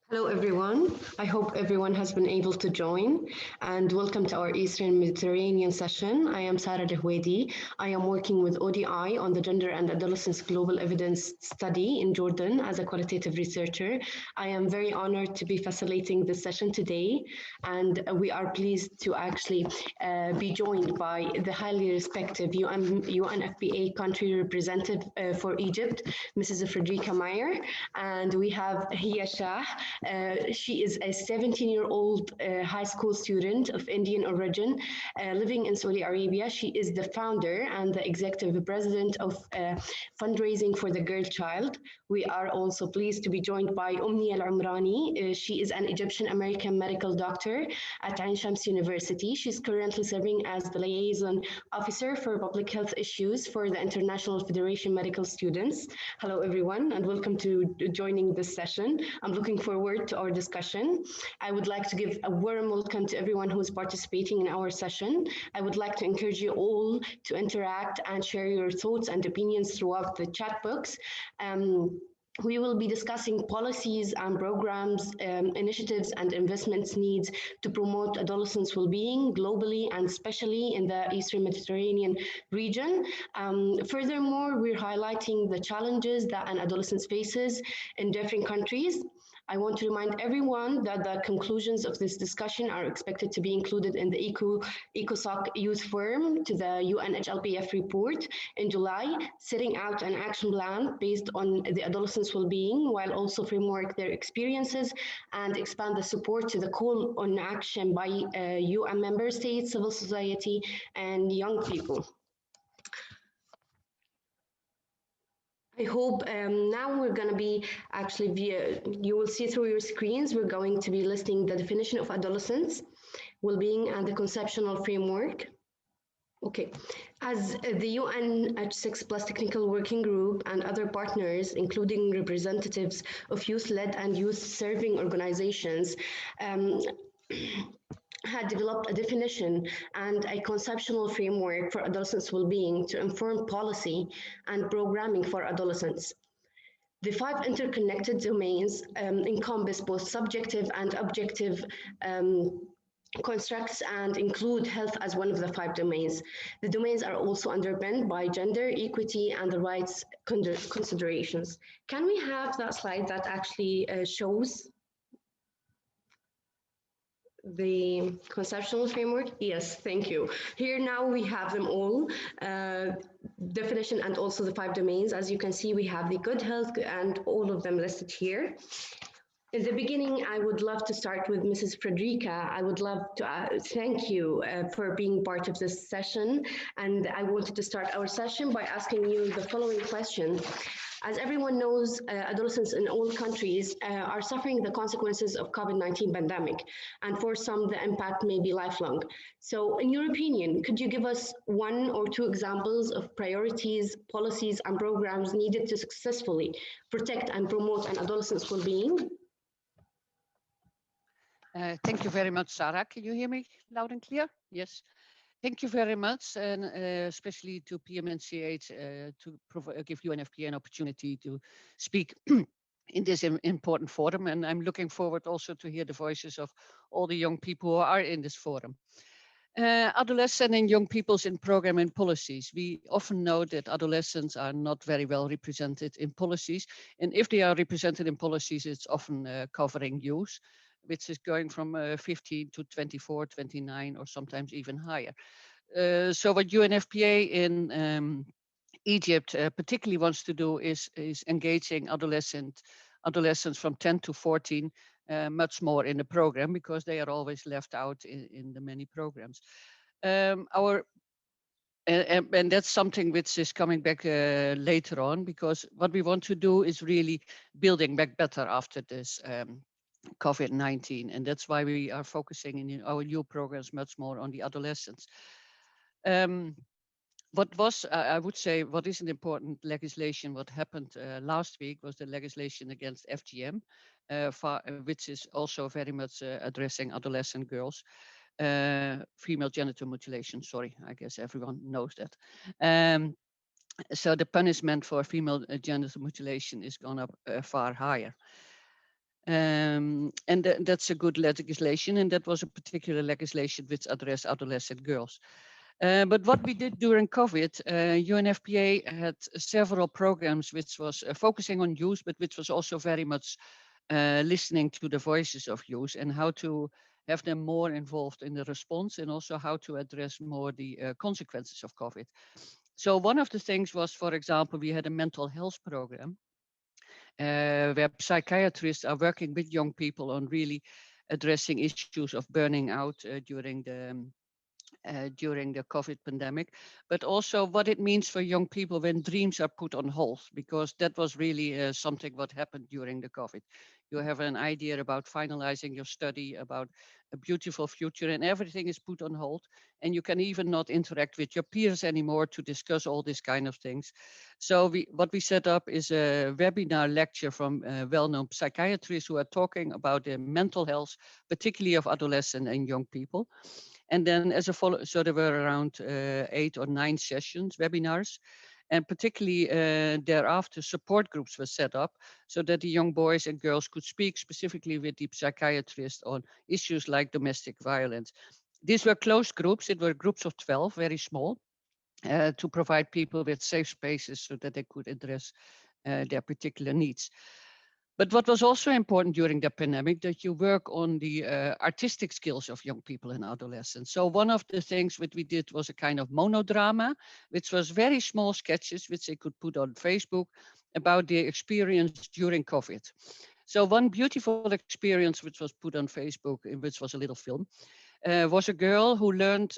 Hello, everyone. I hope everyone has been able to join and welcome to our Eastern Mediterranean session. I am Sarah Dehwedi. I am working with ODI on the Gender and Adolescence Global Evidence Study in Jordan as a qualitative researcher. I am very honored to be facilitating this session today, and we are pleased to actually be joined by the highly respected UNFPA country representative for Egypt, Mrs. Frederica Meyer, and we have Hiyosha. She is a 17-year-old high school student of Indian origin living in Saudi Arabia. She is the founder and the executive president of fundraising for the girl child. We are also pleased to be joined by Umni Al Umrani. She is an Egyptian American medical doctor at Ain Shams University. She's currently serving as the liaison officer for public health issues for the International Federation Medical Students. Hello, everyone, and welcome to joining this session. I'm looking forward to our discussion. I would like to give a warm welcome to everyone who is participating in our session. I would like to encourage you all to interact and share your thoughts and opinions throughout the chat box. We will be discussing policies and programs, initiatives and investments needs to promote adolescents' well-being globally and especially in the Eastern Mediterranean region. Furthermore, we're highlighting the challenges that an adolescent faces in different countries. I want to remind everyone that the conclusions of this discussion are expected to be included in the ECOSOC Youth Forum to the UNHLPF report in July, setting out an action plan based on the adolescents' well-being, while also framework their experiences and expand the support to the call on action by UN member states, civil society, and young people. I hope now we're going to be actually, you will see through your screens, we're going to be listing the definition of adolescence, well-being, and the conceptual framework. Okay, as the UNH6 Plus Technical Working Group and other partners, including representatives of youth-led and youth-serving organizations, had developed a definition and a conceptual framework for adolescents' well-being to inform policy and programming for adolescents. The 5 interconnected domains encompass both subjective and objective constructs and include health as one of the 5 domains. The domains are also underpinned by gender, equity, and the rights considerations. Can we have that slide that actually shows the conceptual framework? Yes, thank you. Here now we have them all, definition and also the 5 domains. As you can see, we have the good health and all of them listed here. In the beginning, I would love to start with Mrs. Frederica. I would love to thank you for being part of this session. And I wanted to start our session by asking you the following question. As everyone knows, adolescents in all countries are suffering the consequences of COVID-19 pandemic, and for some, the impact may be lifelong. So in your opinion, could you give us 1 or 2 examples of priorities, policies, and programs needed to successfully protect and promote an adolescent's well-being? Thank you very much, Sarah. Can you hear me loud and clear? Yes. Thank you very much, and especially to PMNCH to give UNFPA an opportunity to speak in this important forum. And I'm looking forward also to hear the voices of all the young people who are in this forum. Adolescent and young peoples in program and policies. We often know that adolescents are not very well represented in policies. And if they are represented in policies, it's often covering youth, which is going from 15 to 24, 29, or sometimes even higher. So what UNFPA in Egypt particularly wants to do is engaging adolescents from 10 to 14 much more in the program, because they are always left out in the many programs. And that's something which is coming back later on, because what we want to do is really building back better after this COVID-19, and that's why we are focusing in our new programs much more on the adolescents. What was, I would say, what is an important legislation, what happened last week was the legislation against FGM, which is also very much addressing adolescent girls. Female genital mutilation, sorry, I guess everyone knows that. So the punishment for female genital mutilation is gone up far higher. And that's a good legislation, and that was a particular legislation which addressed adolescent girls. But what we did during COVID, UNFPA had several programs which was focusing on youth, but which was also very much listening to the voices of youth and how to have them more involved in the response, and also how to address more the consequences of COVID. So one of the things was, for example, we had a mental health program where psychiatrists are working with young people on really addressing issues of burning out during the COVID pandemic, but also what it means for young people when dreams are put on hold, because that was really something what happened during the COVID. You have an idea about finalizing your study, about a beautiful future, and everything is put on hold, and you can even not interact with your peers anymore to discuss all these kind of things. So what we set up is a webinar lecture from well-known psychiatrists who are talking about the mental health, particularly of adolescent and young people. And then as a follow, so there were around 8 or 9 sessions, webinars, and particularly thereafter support groups were set up so that the young boys and girls could speak specifically with the psychiatrist on issues like domestic violence. These were closed groups. It were groups of 12, very small, to provide people with safe spaces so that they could address their particular needs. But what was also important during the pandemic, that you work on the artistic skills of young people and adolescents. So one of the things that we did was a kind of monodrama, which was very small sketches, which they could put on Facebook about their experience during COVID. So one beautiful experience, which was put on Facebook, which was a little film, was a girl who learned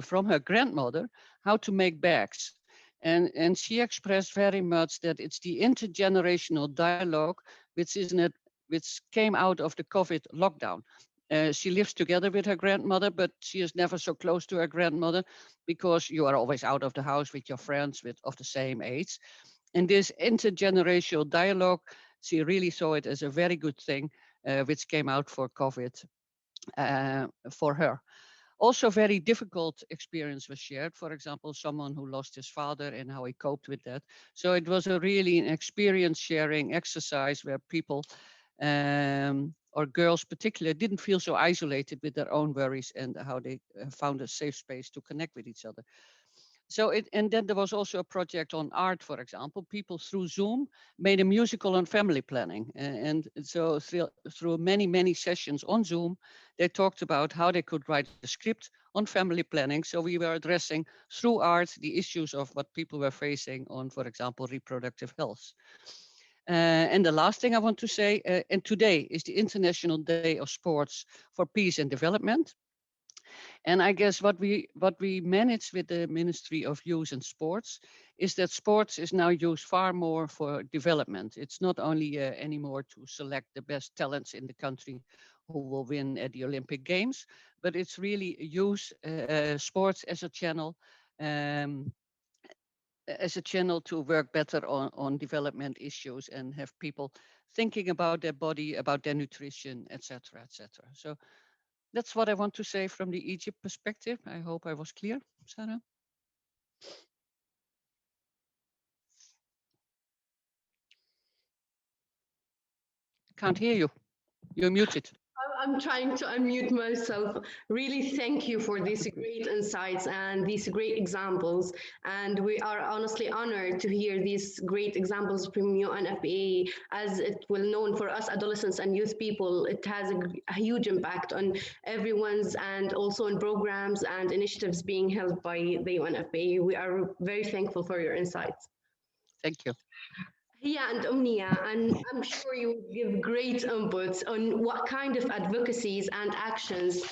from her grandmother how to make bags. And she expressed very much that it's the intergenerational dialogue which came out of the COVID lockdown. She lives together with her grandmother, but she is never so close to her grandmother because you are always out of the house with your friends of the same age. And this intergenerational dialogue, she really saw it as a very good thing, which came out for COVID for her. Also, very difficult experience was shared. For example, someone who lost his father and how he coped with that. So it was a really an experience sharing exercise where people or girls particularly didn't feel so isolated with their own worries and how they found a safe space to connect with each other. So and then there was also a project on art, for example. People through Zoom made a musical on family planning. And so through many sessions on Zoom, they talked about how they could write a script on family planning. So we were addressing through art the issues of what people were facing on, for example, reproductive health. And the last thing I want to say, and today is the International Day of Sports for Peace and Development. And I guess what we manage with the Ministry of Youth and Sports is that sports is now used far more for development. It's not only anymore to select the best talents in the country who will win at the Olympic Games, but it's really use sports um, as a channel to work better on development issues and have people thinking about their body, about their nutrition, etc., etc. So that's what I want to say from the Egypt perspective. I hope I was clear, Sarah. Can't hear you. You're muted. I'm trying to unmute myself. Really, thank you for these great insights and these great examples. And we are honestly honored to hear these great examples from UNFPA. As it well known for us adolescents and youth people, it has a huge impact on everyone's and also on programs and initiatives being held by the UNFPA. We are very thankful for your insights. Thank you. Yeah, and Omnia, and I'm sure you will give great inputs on what kind of advocacies and actions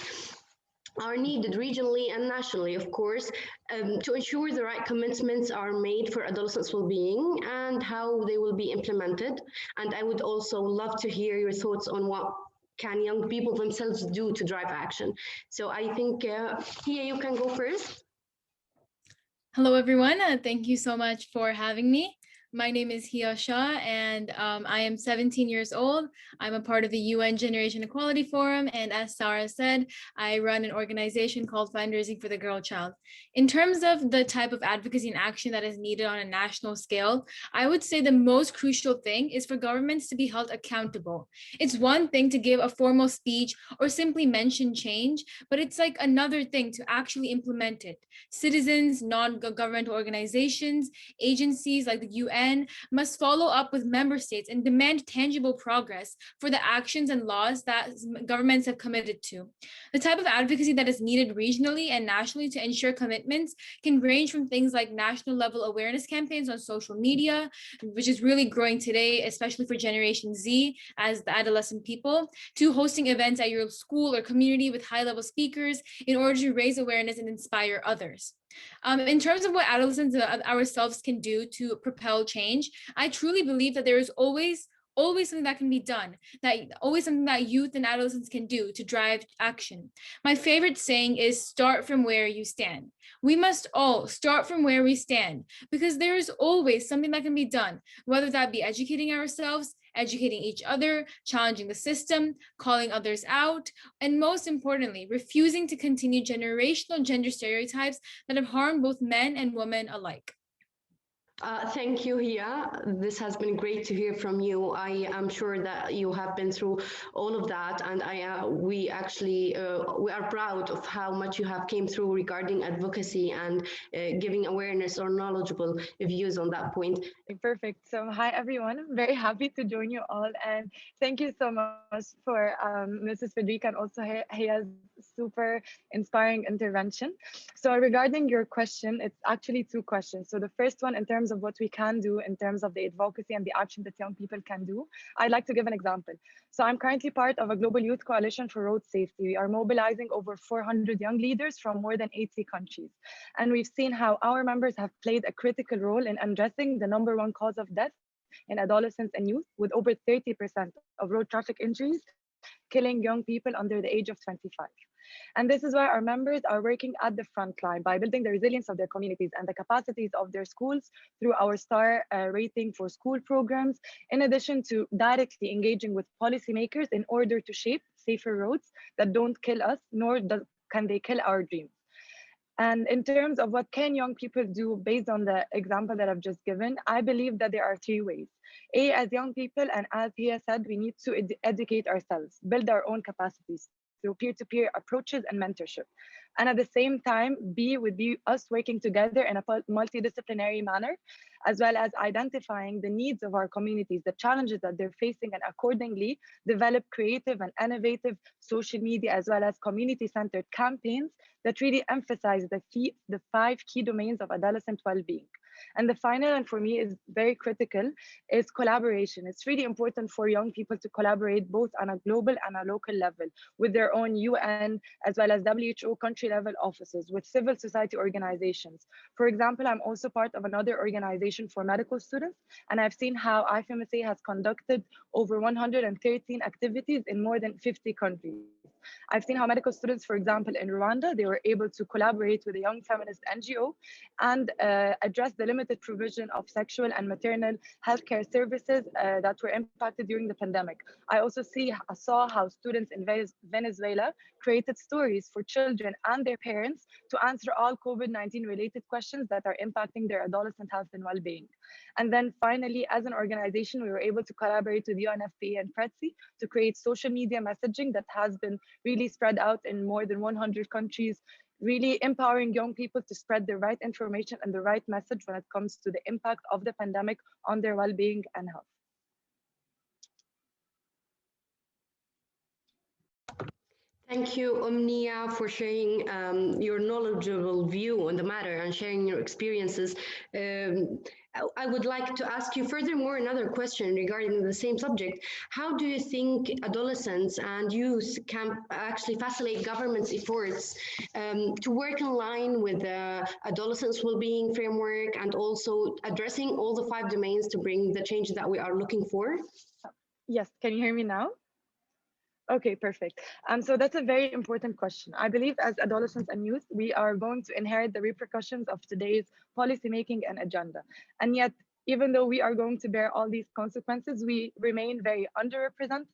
are needed regionally and nationally, of course, to ensure the right commitments are made for adolescents' well-being and how they will be implemented. And I would also love to hear your thoughts on what can young people themselves do to drive action. So I think, Hia, you can go first. Hello, everyone. Thank you so much for having me. My name is Hiyosha, and I am 17 years old. I'm a part of the UN Generation Equality Forum, and as Sarah said, I run an organization called Fundraising for the Girl Child. In terms of the type of advocacy and action that is needed on a national scale, I would say the most crucial thing is for governments to be held accountable. It's one thing to give a formal speech or simply mention change, but it's like another thing to actually implement it. Citizens, non-governmental organizations, agencies like the UN must follow up with member states and demand tangible progress for the actions and laws that governments have committed to. The type of advocacy that is needed regionally and nationally to ensure commitments can range from things like national level awareness campaigns on social media, which is really growing today, especially for Generation Z as the adolescent people, to hosting events at your school or community with high level speakers in order to raise awareness and inspire others. In terms of what adolescents ourselves can do to propel change, I truly believe that there is always something that can be done, that always something that youth and adolescents can do to drive action. My favorite saying is start from where you stand. We must all start from where we stand because there is always something that can be done, whether that be educating ourselves, educating each other, challenging the system, calling others out, and most importantly, refusing to continue generational gender stereotypes that have harmed both men and women alike. Thank you, Hia. This has been great to hear from you. I am sure that you have been through all of that, and we actually we are proud of how much you have came through regarding advocacy and giving awareness or knowledgeable views on that point. Perfect. So, hi everyone. I'm very happy to join you all, and thank you so much for Mrs. Federica and also Hiya's super inspiring intervention. So, regarding your question, it's actually two questions. So, the first one, in terms of what we can do in terms of the advocacy and the action that young people can do, I'd like to give an example. So, I'm currently part of a global youth coalition for road safety. We are mobilizing over 400 young leaders from more than 80 countries, and we've seen how our members have played a critical role in addressing the number one cause of death in adolescents and youth, with over 30% of road traffic injuries killing young people under the age of 25. And this is why our members are working at the front line by building the resilience of their communities and the capacities of their schools through our star rating for school programs, in addition to directly engaging with policymakers in order to shape safer roads that don't kill us, nor can they kill our dreams. And in terms of what can young people do based on the example that I've just given, I believe that there are three ways. A, as young people, and as Hia said, we need to educate ourselves, build our own capacities through peer-to-peer approaches and mentorship. And at the same time, B would be us working together in a multidisciplinary manner, as well as identifying the needs of our communities, the challenges that they're facing, and accordingly develop creative and innovative social media as well as community-centered campaigns that really emphasize the five key domains of adolescent well-being. And the final, and for me is very critical, is collaboration. It's really important for young people to collaborate both on a global and a local level with their own UN as well as WHO country level offices, with civil society organizations. For example, I'm also part of another organization for medical students, and I've seen how IFMSA has conducted over 113 activities in more than 50 countries. I've seen how medical students, for example, in Rwanda, they were able to collaborate with a young feminist NGO and address the limited provision of sexual and maternal healthcare services that were impacted during the pandemic. I also saw how students in Venezuela created stories for children and their parents to answer all COVID-19 related questions that are impacting their adolescent health and well-being. And then finally, as an organization, we were able to collaborate with UNFPA and PRETSI to create social media messaging that has been really spread out in more than 100 countries, really empowering young people to spread the right information and the right message when it comes to the impact of the pandemic on their well-being and health. Thank you, Omnia, for sharing your knowledgeable view on the matter and sharing your experiences. I would like to ask you furthermore another question regarding the same subject. How do you think adolescents and youth can actually facilitate government's efforts to work in line with the adolescents' well-being framework and also addressing all the five domains to bring the change that we are looking for? Yes, can you hear me now? Okay, perfect. So that's a very important question. I believe as adolescents and youth, we are going to inherit the repercussions of today's policymaking and agenda. And yet, Even though we are going to bear all these consequences, we remain very underrepresented,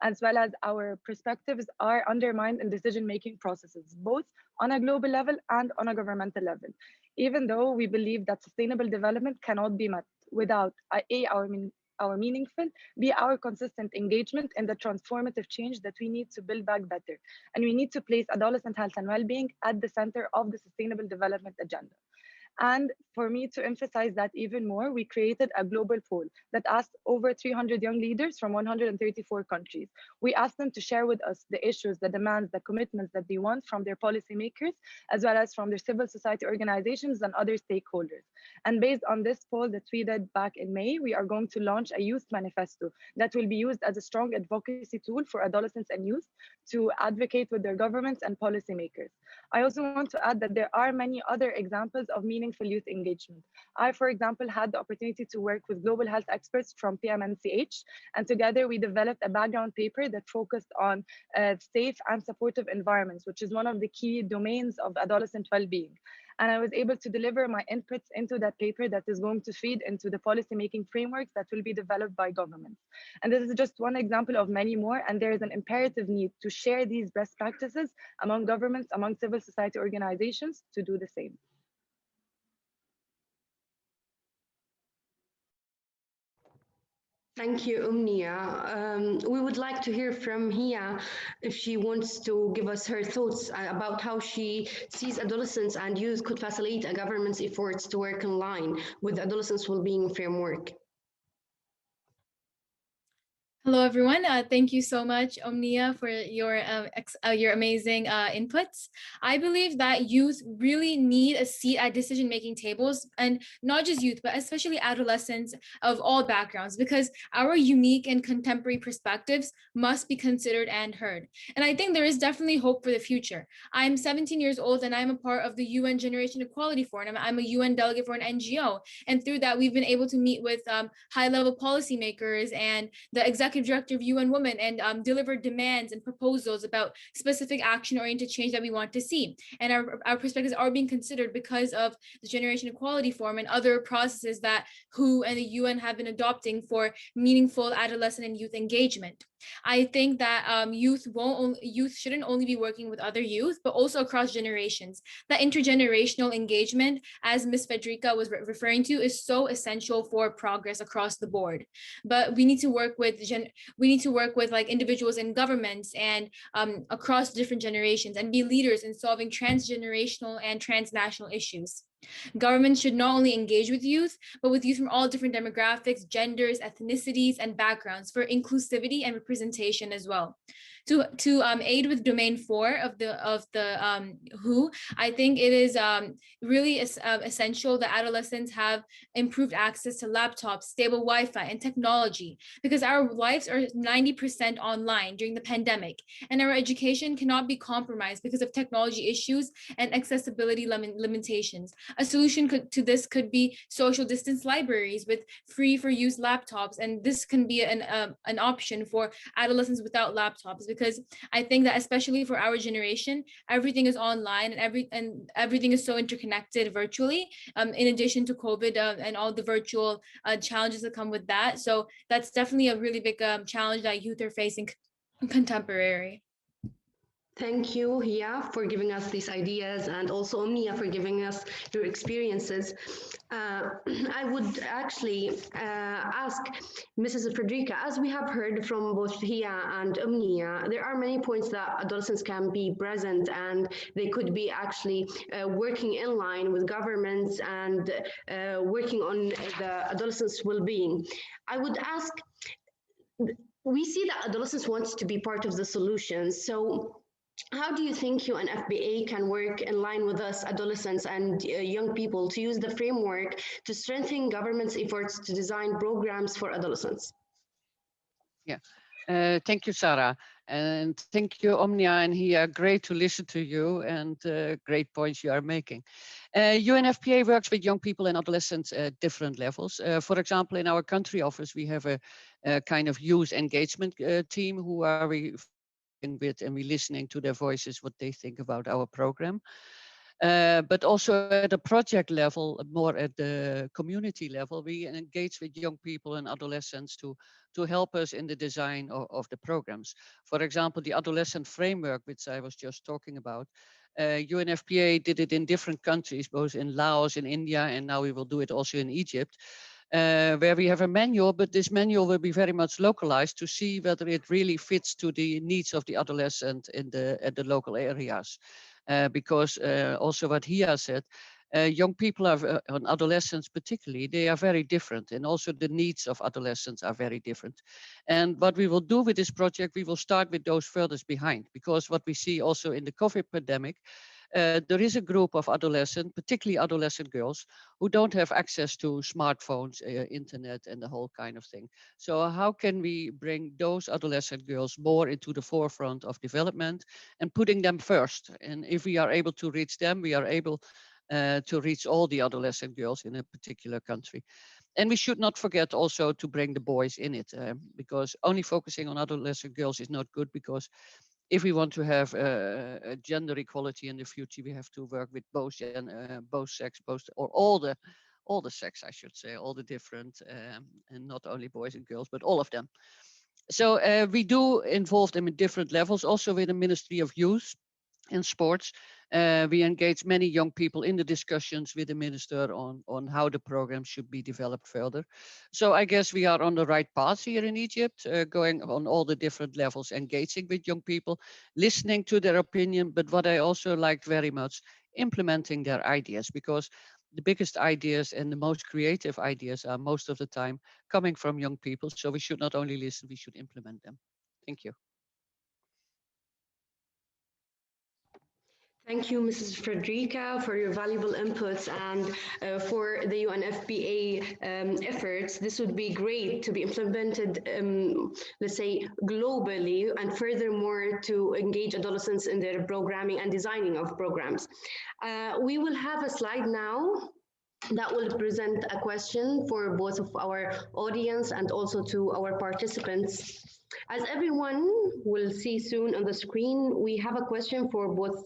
as well as our perspectives are undermined in decision-making processes, both on a global level and on a governmental level. Even though we believe that sustainable development cannot be met without our meaningful, B, our consistent engagement in the transformative change that we need to build back better. And we need to place adolescent health and well-being at the center of the sustainable development agenda. And for me to emphasize that even more, we created a global poll that asked over 300 young leaders from 134 countries. We asked them to share with us the issues, the demands, the commitments that they want from their policymakers, as well as from their civil society organizations and other stakeholders. And based on this poll that we did back in May, we are going to launch a youth manifesto that will be used as a strong advocacy tool for adolescents and youth to advocate with their governments and policymakers. I also want to add that there are many other examples of meaningful youth engagement. I, for example, had the opportunity to work with global health experts from PMNCH, and together we developed a background paper that focused on safe and supportive environments, which is one of the key domains of adolescent well-being. And I was able to deliver my inputs into that paper that is going to feed into the policymaking frameworks that will be developed by governments. And this is just one example of many more, and there is an imperative need to share these best practices among governments, among civil society organizations to do the same. Thank you, Umnia. We would like to hear from Hia if she wants to give us her thoughts about how she sees adolescents and youth could facilitate a government's efforts to work in line with adolescents' well-being framework. Hello, everyone. Thank you so much, Omnia, for your amazing inputs. I believe that youth really need a seat at decision-making tables, and not just youth, but especially adolescents of all backgrounds, because our unique and contemporary perspectives must be considered and heard. And I think there is definitely hope for the future. I'm 17 years old, and I'm a part of the UN Generation Equality Forum. I'm a UN delegate for an NGO, and through that, we've been able to meet with high-level policymakers and the executive director of UN Women and deliver demands and proposals about specific action-oriented change that we want to see. And our perspectives are being considered because of the Generation Equality Forum and other processes that WHO and the UN have been adopting for meaningful adolescent and youth engagement. I think that youth shouldn't only be working with other youth, but also across generations. That intergenerational engagement, as Ms. Federica was referring to, is so essential for progress across the board. But we need to work with like individuals in governments and across different generations and be leaders in solving transgenerational and transnational issues. Governments should not only engage with youth, but with youth from all different demographics, genders, ethnicities, and backgrounds for inclusivity and representation as well. To aid with domain 4 of the WHO, I think it is really essential that adolescents have improved access to laptops, stable Wi-Fi, and technology, because our lives are 90% online during the pandemic, and our education cannot be compromised because of technology issues and accessibility limitations. A solution to this could be social distance libraries with free for use laptops, and this can be an option for adolescents without laptops, because I think that especially for our generation, everything is online and everything is so interconnected virtually, in addition to COVID and all the virtual challenges that come with that. So that's definitely a really big challenge that youth are facing contemporary. Thank you, Hia, for giving us these ideas, and also Omnia for giving us your experiences. I would actually ask Mrs. Frederica, as we have heard from both Hia and Omnia, there are many points that adolescents can be present, and they could be actually working in line with governments and working on the adolescents' well-being. I would ask, we see that adolescents want to be part of the solution. So how do you think you and FBA can work in line with us, adolescents and young people, to use the framework to strengthen government's efforts to design programs for adolescents? Yeah, thank you, Sarah. And thank you, Omnia and Hia. Great to listen to you, and great points you are making. UNFPA works with young people and adolescents at different levels. For example, in our country office, we have a kind of youth engagement team who are with, and we're listening to their voices, what they think about our program. But also at a project level, more at the community level, we engage with young people and adolescents to help us in the design of the programs. For example, the adolescent framework, which I was just talking about, UNFPA did it in different countries, both in Laos, in India, and now we will do it also in Egypt, where we have a manual, but this manual will be very much localized to see whether it really fits to the needs of the adolescent at the local areas. Because also what Hia said, young people are, and adolescents particularly, they are very different, and also the needs of adolescents are very different. And what we will do with this project, we will start with those furthest behind, because what we see also in the COVID pandemic, there is a group of adolescents, particularly adolescent girls, who don't have access to smartphones, internet, and the whole kind of thing. So how can we bring those adolescent girls more into the forefront of development and putting them first? And if we are able to reach them, we are able to reach all the adolescent girls in a particular country. And we should not forget also to bring the boys in it, because only focusing on adolescent girls is not good, because if we want to have a gender equality in the future, we have to work with both sex, or all the sex, I should say, all the different, and not only boys and girls, but all of them. So we do involve them in different levels, also with the Ministry of Youth and Sports. We engage many young people in the discussions with the minister on how the program should be developed further. So I guess we are on the right path here in Egypt, going on all the different levels, engaging with young people, listening to their opinion, but what I also liked very much, implementing their ideas, because the biggest ideas and the most creative ideas are most of the time coming from young people. So we should not only listen, we should implement them. Thank you. Thank you, Mrs. Frederica, for your valuable inputs and for the UNFPA efforts. This would be great to be implemented, let's say, globally, and furthermore to engage adolescents in their programming and designing of programs. We will have a slide now that will present a question for both of our audience and also to our participants. As everyone will see soon on the screen, we have a question for both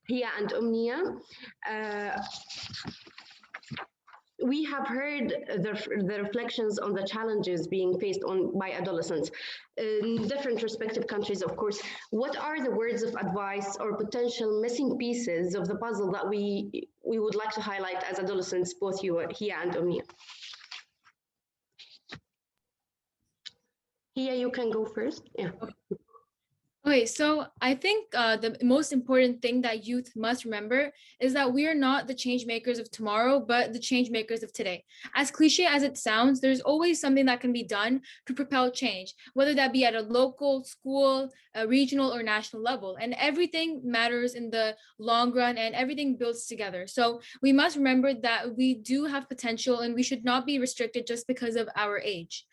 Hia and Omnia. We have heard the reflections on the challenges being faced by adolescents in different respective countries, of course. What are the words of advice or potential missing pieces of the puzzle that we would like to highlight as adolescents, both you, Hia and Omnia? Hia, you can go first. Yeah. Okay, so I think the most important thing that youth must remember is that we are not the change makers of tomorrow, but the change makers of today. As cliche as it sounds, there's always something that can be done to propel change, whether that be at a local, school, a regional, or national level. And everything matters in the long run, and everything builds together. So we must remember that we do have potential, and we should not be restricted just because of our age.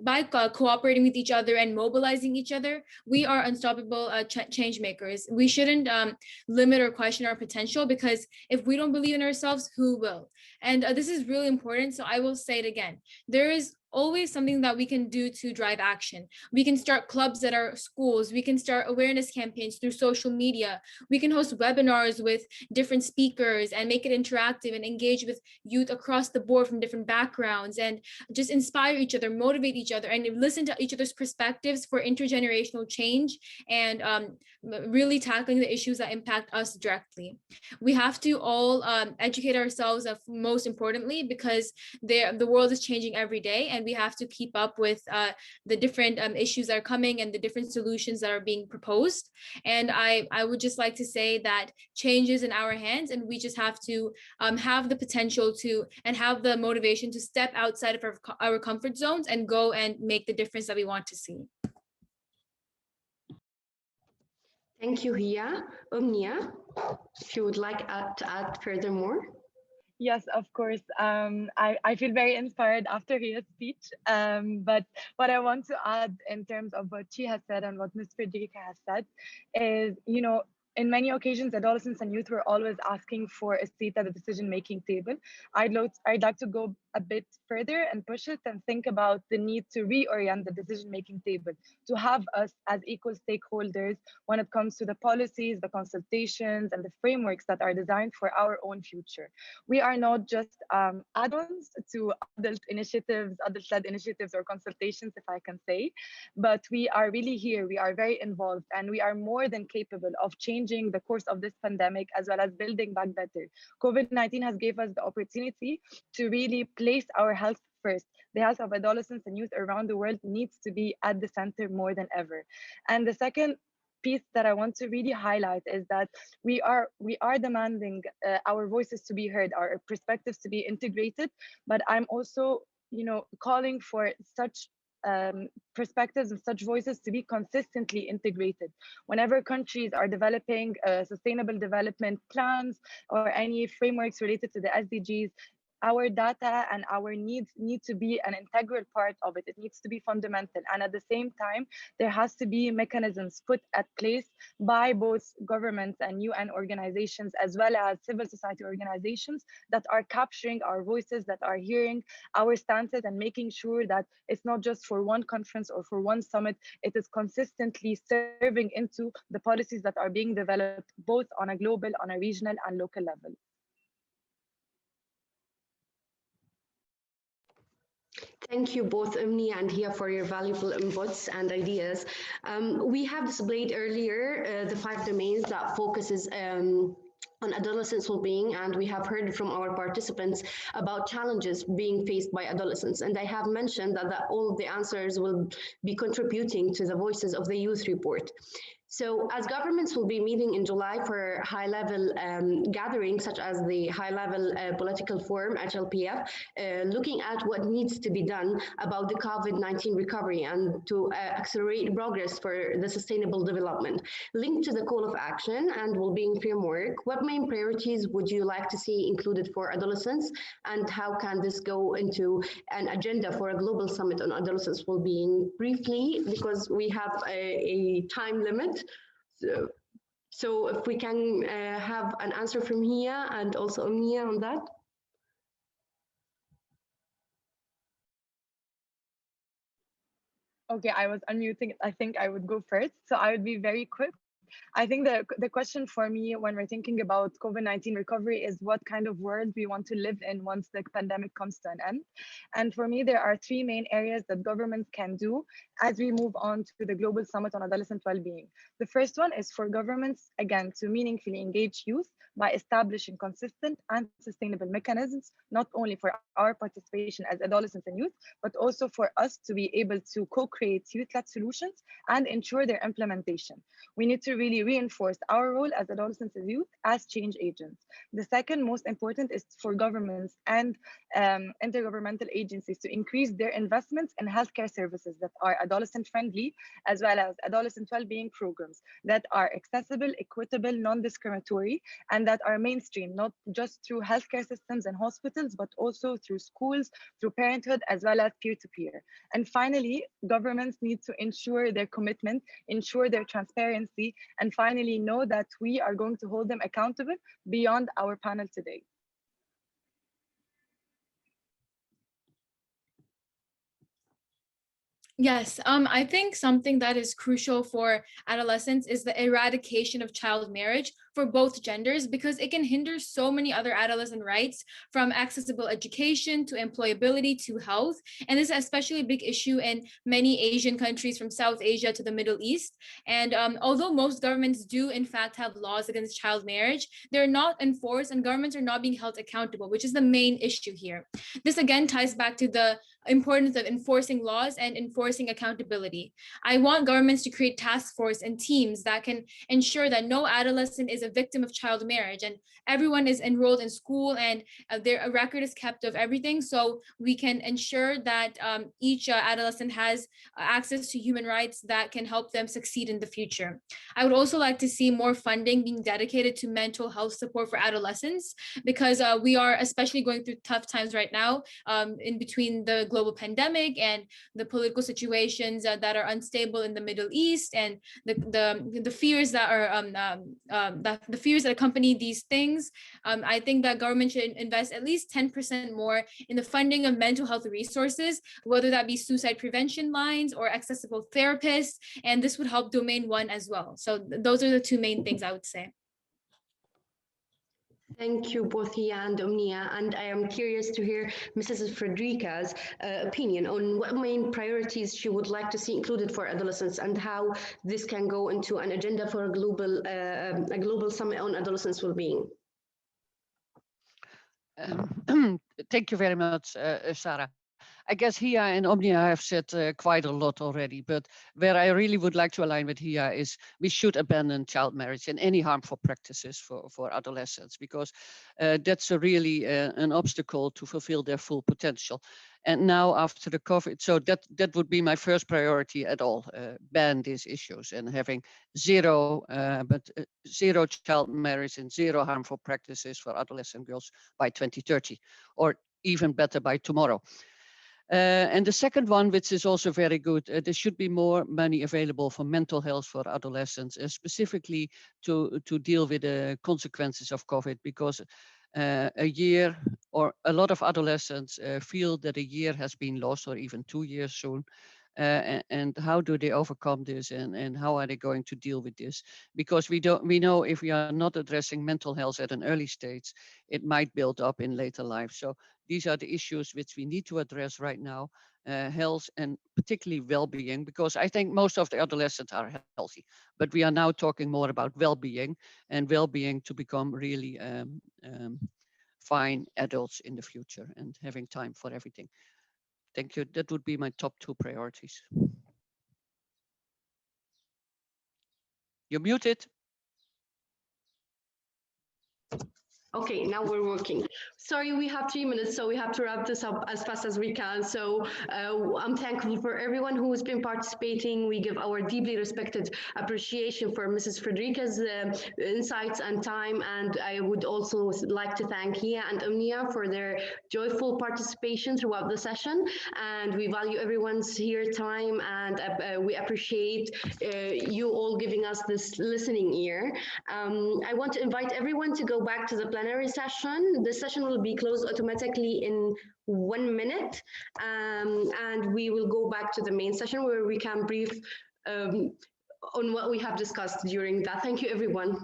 By cooperating with each other and mobilizing each other, we are unstoppable change makers. We shouldn't limit or question our potential, because if we don't believe in ourselves, who will? And this is really important. So I will say it again. There is always something that we can do to drive action. We can start clubs at our schools. We can start awareness campaigns through social media. We can host webinars with different speakers and make it interactive and engage with youth across the board from different backgrounds, and just inspire each other, motivate each other, and listen to each other's perspectives for intergenerational change and really tackling the issues that impact us directly. We have to all educate ourselves, most importantly, because the world is changing every day, and we have to keep up with the different issues that are coming and the different solutions that are being proposed. And I would just like to say that change is in our hands, and we just have to have the potential to and have the motivation to step outside of our comfort zones and go and make the difference that we want to see. Thank you, Hia. Omnia, if you would like to add furthermore. Yes, of course. I feel very inspired after Ria's speech. But what I want to add in terms of what she has said and what Ms. Frederica has said is, In many occasions, adolescents and youth were always asking for a seat at the decision-making table. I'd like to go a bit further and push it and think about the need to reorient the decision-making table, to have us as equal stakeholders when it comes to the policies, the consultations, and the frameworks that are designed for our own future. We are not just add-ons to adult-led initiatives or consultations, if I can say, but we are really here. We are very involved, and we are more than capable of changing the course of this pandemic as well as building back better. COVID-19 has gave us the opportunity to really place our health first. The health of adolescents and youth around the world needs to be at the center more than ever. And the second piece that I want to really highlight is that we are demanding our voices to be heard, our perspectives to be integrated, but I'm also, calling for such perspectives and such voices to be consistently integrated. Whenever countries are developing sustainable development plans or any frameworks related to the SDGs, our data and our needs need to be an integral part of it. It needs to be fundamental. And at the same time, there has to be mechanisms put at place by both governments and UN organizations, as well as civil society organizations that are capturing our voices, that are hearing our stances and making sure that it's not just for one conference or for one summit, it is consistently serving into the policies that are being developed both on a global, on a regional and local level. Thank you both, Umni and Hia, for your valuable inputs and ideas. We have displayed earlier the 5 domains that focuses on adolescents' well-being, and we have heard from our participants about challenges being faced by adolescents. And I have mentioned that all of the answers will be contributing to the Voices of the Youth report. So as governments will be meeting in July for high-level gatherings, such as the high-level political forum, HLPF, looking at what needs to be done about the COVID-19 recovery and to accelerate progress for the sustainable development. Linked to the call of action and well-being framework, what main priorities would you like to see included for adolescents, and how can this go into an agenda for a global summit on adolescents' well-being? Briefly, because we have a time limit. So if we can have an answer from Hia and also Omnia on that. Okay, I was unmuting. I think I would go first. So I would be very quick. I think the question for me when we're thinking about COVID-19 recovery is what kind of world we want to live in once the pandemic comes to an end. And for me, there are 3 main areas that governments can do as we move on to the Global Summit on Adolescent Wellbeing. The first one is for governments, again, to meaningfully engage youth by establishing consistent and sustainable mechanisms, not only for our participation as adolescents and youth, but also for us to be able to co-create youth-led solutions and ensure their implementation. We need to really reinforce our role as adolescents and youth as change agents. The second most important is for governments and intergovernmental agencies to increase their investments in healthcare services that are adolescent friendly, as well as adolescent well-being programs that are accessible, equitable, non-discriminatory, and that are mainstream, not just through healthcare systems and hospitals, but also through schools, through parenthood, as well as peer-to-peer. And finally, governments need to ensure their commitment, ensure their transparency, and finally know that we are going to hold them accountable beyond our panel today. Yes, I think something that is crucial for adolescents is the eradication of child marriage for both genders, because it can hinder so many other adolescent rights, from accessible education to employability to health. And this is especially a big issue in many Asian countries, from South Asia to the Middle East. And although most governments do in fact have laws against child marriage, they're not enforced and governments are not being held accountable, which is the main issue here. This again ties back to the importance of enforcing laws and enforcing accountability. I want governments to create task force and teams that can ensure that no adolescent is is a victim of child marriage, and everyone is enrolled in school, and a record is kept of everything, so we can ensure that each adolescent has access to human rights that can help them succeed in the future. I would also like to see more funding being dedicated to mental health support for adolescents, because we are especially going through tough times right now, in between the global pandemic and the political situations that are unstable in the Middle East, and the fears that are the fears that accompany these things. I think that government should invest at least 10% more in the funding of mental health resources, whether that be suicide prevention lines or accessible therapists, and this would help domain one as well. So those are the two main things I would say. Thank you, both Hia and Omnia. And I am curious to hear Mrs. Frederica's opinion on what main priorities she would like to see included for adolescents, and how this can go into an agenda for a global summit on adolescents' well-being. Thank you very much, Sarah. I guess Hia and Omnia have said quite a lot already, but where I really would like to align with Hia is we should abandon child marriage and any harmful practices for adolescents, because that's really an obstacle to fulfill their full potential. And now after the COVID, so that would be my first priority at all, ban these issues and having zero child marriage and zero harmful practices for adolescent girls by 2030, or even better by tomorrow. And the second one, which is also very good, there should be more money available for mental health for adolescents, specifically to deal with the consequences of COVID, because a year or a lot of adolescents feel that a year has been lost, or even 2 years soon. And how do they overcome this, and how are they going to deal with this? Because we know if we are not addressing mental health at an early stage, it might build up in later life. So these are the issues which we need to address right now, health and particularly well-being, because I think most of the adolescents are healthy, but we are now talking more about well-being, and well-being to become really fine adults in the future and having time for everything. Thank you. That would be my top 2 priorities. You're muted. Okay, now we're working. Sorry, we have 3 minutes, so we have to wrap this up as fast as we can. So I'm thankful for everyone who has been participating. We give our deeply respected appreciation for Mrs. Frederica's insights and time. And I would also like to thank Hia and Omnia for their joyful participation throughout the session. And we value everyone's here time, and we appreciate you all giving us this listening ear. I want to invite everyone to go back to the plenary session. The session will be closed automatically in 1 minute, and we will go back to the main session where we can brief on what we have discussed during that. Thank you, everyone.